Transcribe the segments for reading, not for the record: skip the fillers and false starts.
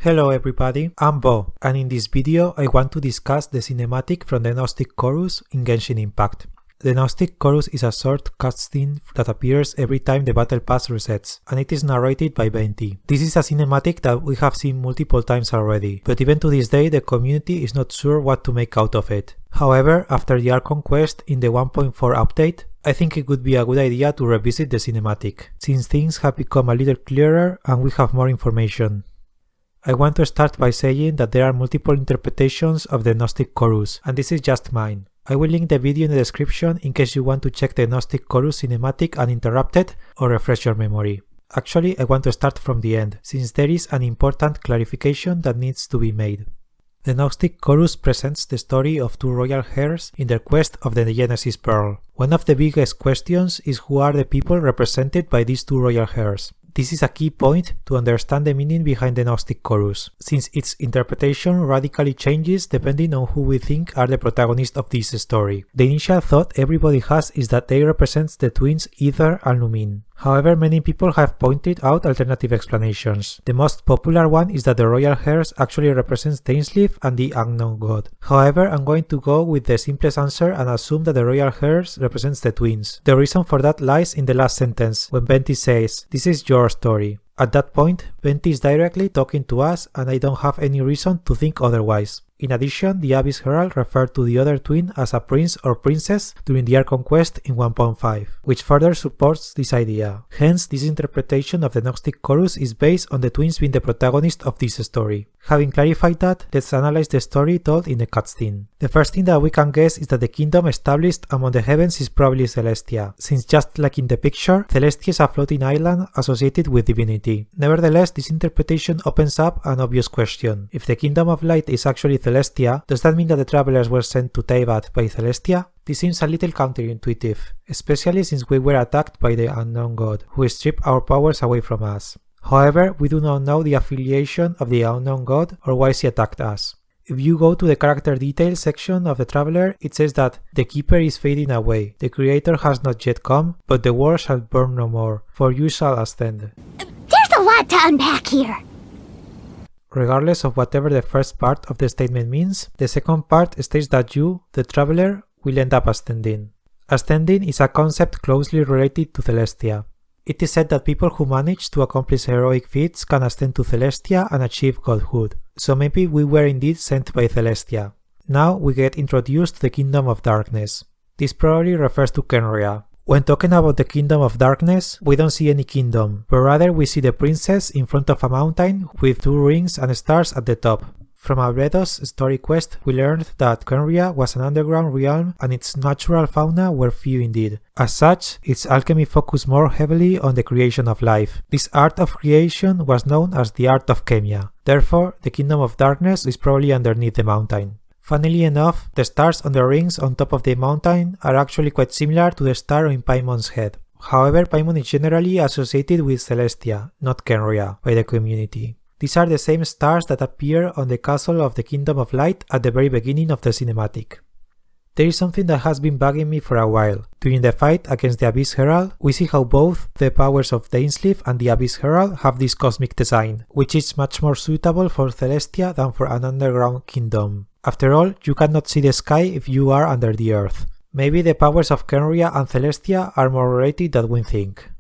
Hello everybody, I'm Bo, and in this video I want to discuss the cinematic from the Gnostic Chorus in Genshin Impact. The Gnostic Chorus is a short cutscene that appears every time the battle pass resets, and it is narrated by Venti. This is a cinematic that we have seen multiple times already, but even to this day the community is not sure what to make out of it. However, after the Archon quest in the 1.4 update, I think it would be a good idea to revisit the cinematic, since things have become a little clearer and we have more information. I want to start by saying that there are multiple interpretations of the Gnostic Chorus, and this is just mine. I will link the video in the description in case you want to check the Gnostic Chorus cinematic uninterrupted or refresh your memory. Actually, I want to start from the end, since there is an important clarification that needs to be made. The Gnostic Chorus presents the story of two royal heirs in their quest of the Genesis Pearl. One of the biggest questions is who are the people represented by these two royal heirs. This is a key point to understand the meaning behind the Gnostic Chorus, since its interpretation radically changes depending on who we think are the protagonists of this story. The initial thought everybody has is that they represent the twins Ether and Lumin. However, many people have pointed out alternative explanations. The most popular one is that the royal heirs actually represents the Ainsleif and the unknown god. However, I'm going to go with the simplest answer and assume that the royal heirs represents the twins. The reason for that lies in the last sentence, when Venti says, "This is your story." At that point, Venti is directly talking to us and I don't have any reason to think otherwise. In addition, the Abyss Herald referred to the other twin as a prince or princess during the Archon quest in 1.5, which further supports this idea. Hence, this interpretation of the Gnostic Chorus is based on the twins being the protagonist of this story. Having clarified that, let's analyze the story told in the cutscene. The first thing that we can guess is that the kingdom established among the heavens is probably Celestia, since just like in the picture, Celestia is a floating island associated with divinity. Nevertheless, this interpretation opens up an obvious question. If the Kingdom of Light is actually Celestia, does that mean that the travelers were sent to Teyvat by Celestia? This seems a little counterintuitive, especially since we were attacked by the unknown god, who stripped our powers away from us. However, we do not know the affiliation of the unknown god or why she attacked us. If you go to the character details section of the Traveler, it says that the Keeper is fading away, the Creator has not yet come, but the world shall burn no more, for you shall ascend. There's a lot to unpack here. Regardless of whatever the first part of the statement means, the second part states that you, the Traveler, will end up ascending. Ascending is a concept closely related to Celestia. It is said that people who manage to accomplish heroic feats can ascend to Celestia and achieve godhood, so maybe we were indeed sent by Celestia. Now we get introduced to the Kingdom of Darkness. This probably refers to Kenria. When talking about the Kingdom of Darkness, we don't see any kingdom, but rather we see the princess in front of a mountain with two rings and stars at the top. From Albedo's story quest, we learned that Kenria was an underground realm and its natural fauna were few indeed. As such, its alchemy focused more heavily on the creation of life. This art of creation was known as the art of Chemia. Therefore, the Kingdom of Darkness is probably underneath the mountain. Funnily enough, the stars on the rings on top of the mountain are actually quite similar to the star on Paimon's head. However, Paimon is generally associated with Celestia, not Kenria, by the community. These are the same stars that appear on the castle of the Kingdom of Light at the very beginning of the cinematic. There is something that has been bugging me for a while. During the fight against the Abyss Herald, we see how both the powers of the Ainsleif and the Abyss Herald have this cosmic design, which is much more suitable for Celestia than for an underground kingdom. After all, you cannot see the sky if you are under the earth. Maybe the powers of Kenria and Celestia are more related than we think.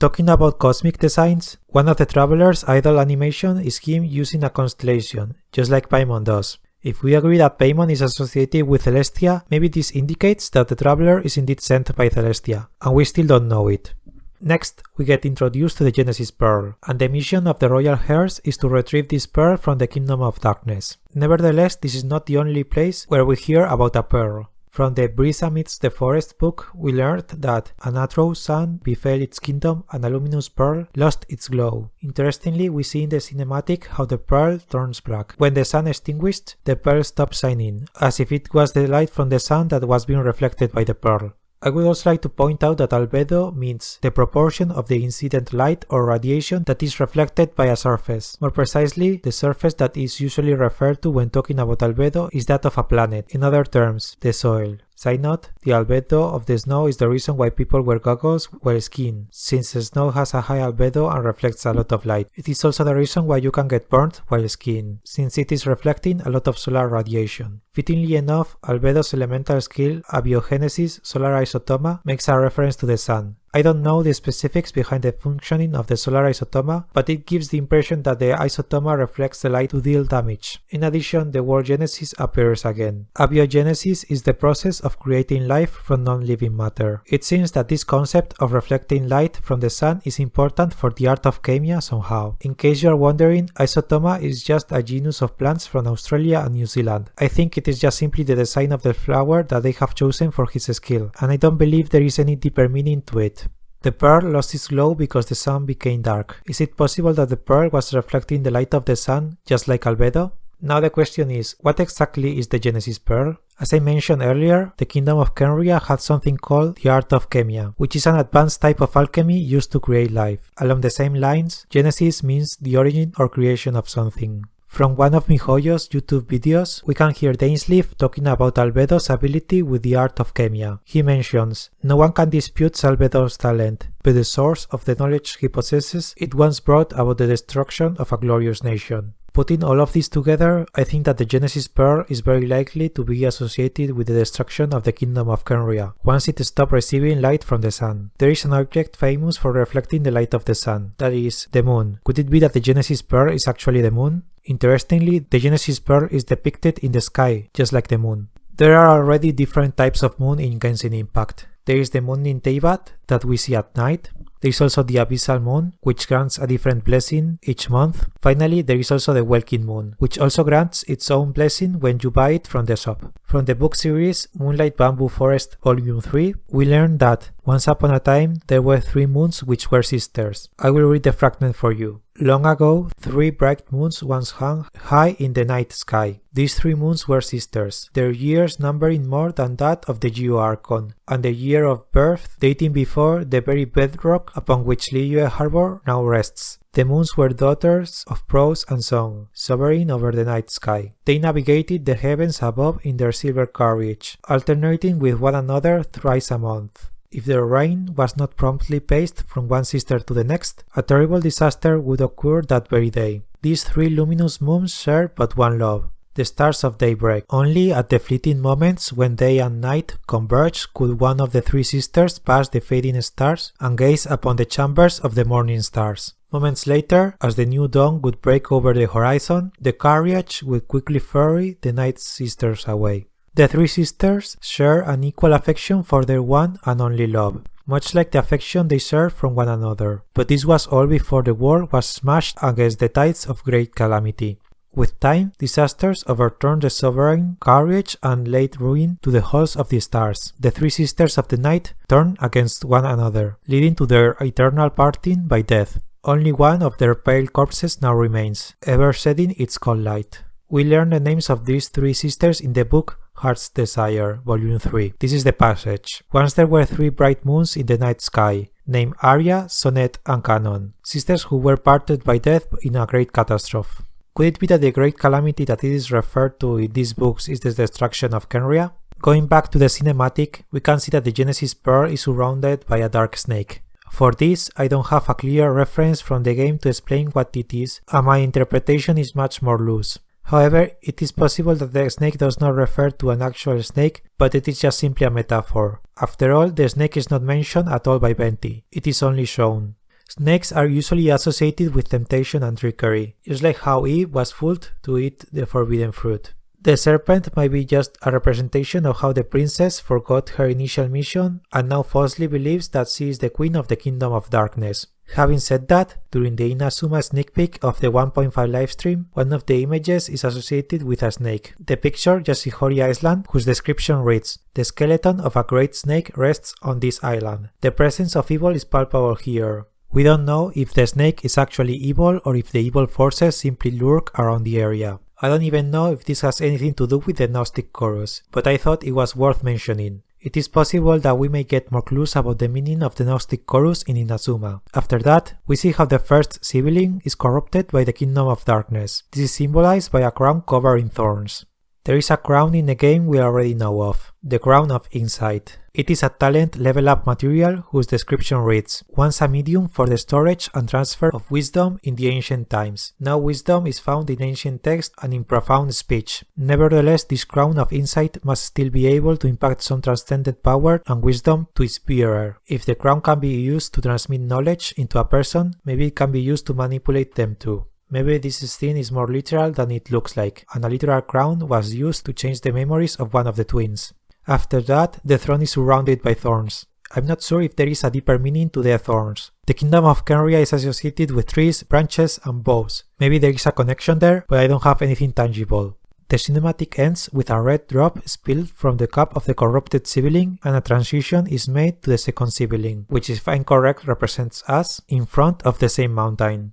Talking about cosmic designs, one of the Traveler's idol animation is him using a constellation, just like Paimon does. If we agree that Paimon is associated with Celestia, maybe this indicates that the Traveler is indeed sent by Celestia, and we still don't know it. Next, we get introduced to the Genesis Pearl, and the mission of the royal heirs is to retrieve this pearl from the Kingdom of Darkness. Nevertheless, this is not the only place where we hear about a pearl. From the Breeze Amidst the Forest book, we learned that an Atro's sun befell its kingdom and a luminous pearl lost its glow. Interestingly, we see in the cinematic how the pearl turns black. When the sun extinguished, the pearl stopped shining, as if it was the light from the sun that was being reflected by the pearl. I would also like to point out that albedo means the proportion of the incident light or radiation that is reflected by a surface. More precisely, the surface that is usually referred to when talking about albedo is that of a planet, in other terms, the soil. Side note, the albedo of the snow is the reason why people wear goggles while skiing, since the snow has a high albedo and reflects a lot of light. It is also the reason why you can get burnt while skiing, since it is reflecting a lot of solar radiation. Fittingly enough, albedo's elemental skill, abiogenesis solar isotoma, makes a reference to the sun. I don't know the specifics behind the functioning of the solar isotoma, but it gives the impression that the isotoma reflects the light to deal damage. In addition, the word genesis appears again. Abiogenesis is the process of creating life from non-living matter. It seems that this concept of reflecting light from the sun is important for the art of chemia somehow. In case you are wondering, isotoma is just a genus of plants from Australia and New Zealand. I think it is just simply the design of the flower that they have chosen for his skill, and I don't believe there is any deeper meaning to it. The pearl lost its glow because the sun became dark. Is it possible that the pearl was reflecting the light of the sun, just like albedo? Now the question is, what exactly is the Genesis Pearl? As I mentioned earlier, the Kingdom of Kenria had something called the Art of Chemia, which is an advanced type of alchemy used to create life. Along the same lines, Genesis means the origin or creation of something. From one of Mihoyo's YouTube videos, we can hear Dainsleif talking about Albedo's ability with the art of chemia. He mentions, "No one can dispute Albedo's talent, but the source of the knowledge he possesses it once brought about the destruction of a glorious nation." Putting all of this together, I think that the Genesis Pearl is very likely to be associated with the destruction of the Kingdom of Kenria, once it stopped receiving light from the sun. There is an object famous for reflecting the light of the sun, that is, the moon. Could it be that the Genesis Pearl is actually the moon? Interestingly, the Genesis Pearl is depicted in the sky, just like the moon. There are already different types of moon in Genshin Impact. There is the moon in Teyvat that we see at night. There is also the Abyssal Moon, which grants a different blessing each month. Finally, there is also the Welkin Moon, which also grants its own blessing when you buy it from the shop. From the book series Moonlight Bamboo Forest Volume 3, we learn that once upon a time there were 3 moons which were sisters. I will read the fragment for you. Long ago, 3 bright moons once hung high in the night sky. These 3 moons were sisters, their years numbering more than that of the Geo Archon, and their year of birth dating before the very bedrock upon which Liyue Harbor now rests. The moons were daughters of prose and song, sovereign over the night sky. They navigated the heavens above in their silver carriage, alternating with one another thrice a month. If the rain was not promptly passed from one sister to the next, a terrible disaster would occur that very day. These 3 luminous moons shared but one love, the stars of daybreak. Only at the fleeting moments when day and night converge could one of the 3 sisters pass the fading stars and gaze upon the chambers of the morning stars. Moments later, as the new dawn would break over the horizon, the carriage would quickly ferry the night sisters away. The 3 sisters share an equal affection for their one and only love, much like the affection they share from one another. But this was all before the world was smashed against the tides of great calamity. With time, disasters overturned the sovereign carriage and laid ruin to the halls of the stars. The 3 sisters of the night turned against one another, leading to their eternal parting by death. Only one of their pale corpses now remains, ever shedding its cold light. We learn the names of these 3 sisters in the book Heart's Desire, Volume 3. This is the passage. Once there were 3 bright moons in the night sky, named Arya, Sonnet, and Canon, sisters who were parted by death in a great catastrophe. Could it be that the great calamity that it is referred to in these books is the destruction of Kenria? Going back to the cinematic, we can see that the Genesis Pearl is surrounded by a dark snake. For this, I don't have a clear reference from the game to explain what it is, and my interpretation is much more loose. However, it is possible that the snake does not refer to an actual snake, but it is just simply a metaphor. After all, the snake is not mentioned at all by Venti, it is only shown. Snakes are usually associated with temptation and trickery, just like how Eve was fooled to eat the forbidden fruit. The serpent might be just a representation of how the princess forgot her initial mission and now falsely believes that she is the queen of the Kingdom of Darkness. Having said that, during the Inazuma sneak peek of the 1.5 livestream, one of the images is associated with a snake. The picture Yashihori Island, whose description reads, "The skeleton of a great snake rests on this island. The presence of evil is palpable here." We don't know if the snake is actually evil or if the evil forces simply lurk around the area. I don't even know if this has anything to do with the Gnostic Chorus, but I thought it was worth mentioning. It is possible that we may get more clues about the meaning of the Gnostic Chorus in Inazuma. After that, we see how the first sibling is corrupted by the Kingdom of Darkness. This is symbolized by a crown covered in thorns. There is a crown in the game we already know of, the Crown of Insight. It is a talent level up material whose description reads, once a medium for the storage and transfer of wisdom in the ancient times. Now wisdom is found in ancient text and in profound speech. Nevertheless, this Crown of Insight must still be able to impact some transcendent power and wisdom to its bearer. If the crown can be used to transmit knowledge into a person, maybe it can be used to manipulate them too. Maybe this scene is more literal than it looks like, and a literal crown was used to change the memories of one of the twins. After that, the throne is surrounded by thorns. I'm not sure if there is a deeper meaning to the thorns. The kingdom of Kenria is associated with trees, branches, and bows. Maybe there is a connection there, but I don't have anything tangible. The cinematic ends with a red drop spilled from the cup of the corrupted sibling, and a transition is made to the second sibling, which if I'm correct represents us, in front of the same mountain.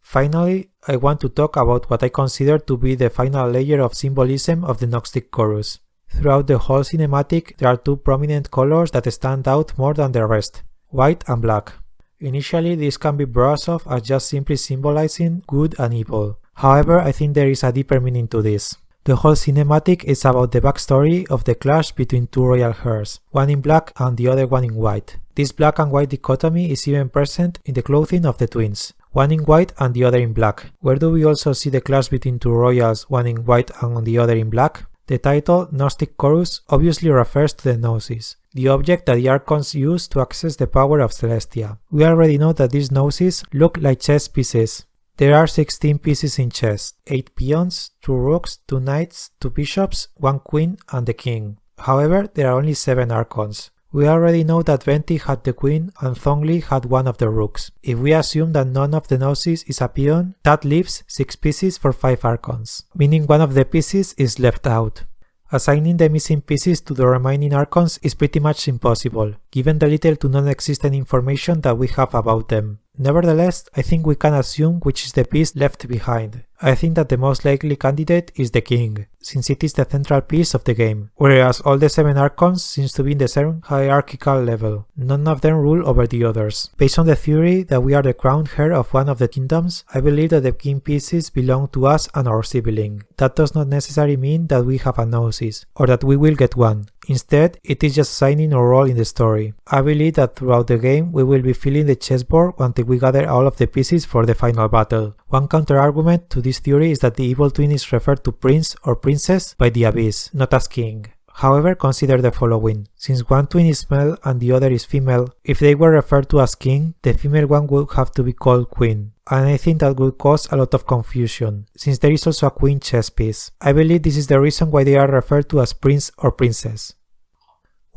Finally, I want to talk about what I consider to be the final layer of symbolism of the Gnostic Chorus. Throughout the whole cinematic, there are two prominent colors that stand out more than the rest, white and black. Initially, this can be brushed off as just simply symbolizing good and evil. However, I think there is a deeper meaning to this. The whole cinematic is about the backstory of the clash between two royal heirs, one in black and the other one in white. This black and white dichotomy is even present in the clothing of the twins, one in white and the other in black. Where do we also see the clash between two royals, one in white and the other in black? The title, Gnostic Chorus, obviously refers to the Gnosis, the object that the Archons use to access the power of Celestia. We already know that these Gnosis look like chess pieces. There are 16 pieces in chess, 8 peons, 2 rooks, 2 knights, 2 bishops, 1 queen, and the king. However, there are only 7 Archons. We already know that Venti had the queen and Thongli had one of the rooks. If we assume that none of the Gnosis is a peon, that leaves 6 pieces for 5 Archons, meaning one of the pieces is left out. Assigning the missing pieces to the remaining Archons is pretty much impossible, given the little to non-existent information that we have about them. Nevertheless, I think we can assume which is the piece left behind. I think that the most likely candidate is the king, since it is the central piece of the game, whereas all the 7 Archons seems to be in the same hierarchical level. None of them rule over the others. Based on the theory that we are the crowned heir of one of the kingdoms, I believe that the king pieces belong to us and our sibling. That does not necessarily mean that we have a Gnosis, or that we will get one. Instead, it is just assigning a role in the story. I believe that throughout the game we will be filling the chessboard until we gather all of the pieces for the final battle. One counter-argument to this theory is that the evil twin is referred to prince or princess by the Abyss, not as king. However, consider the following. Since one twin is male and the other is female, if they were referred to as king, the female one would have to be called queen. And I think that would cause a lot of confusion, since there is also a queen chess piece. I believe this is the reason why they are referred to as prince or princess.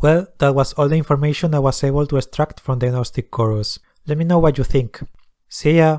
Well, that was all the information I was able to extract from the Gnostic Chorus. Let me know what you think. See ya!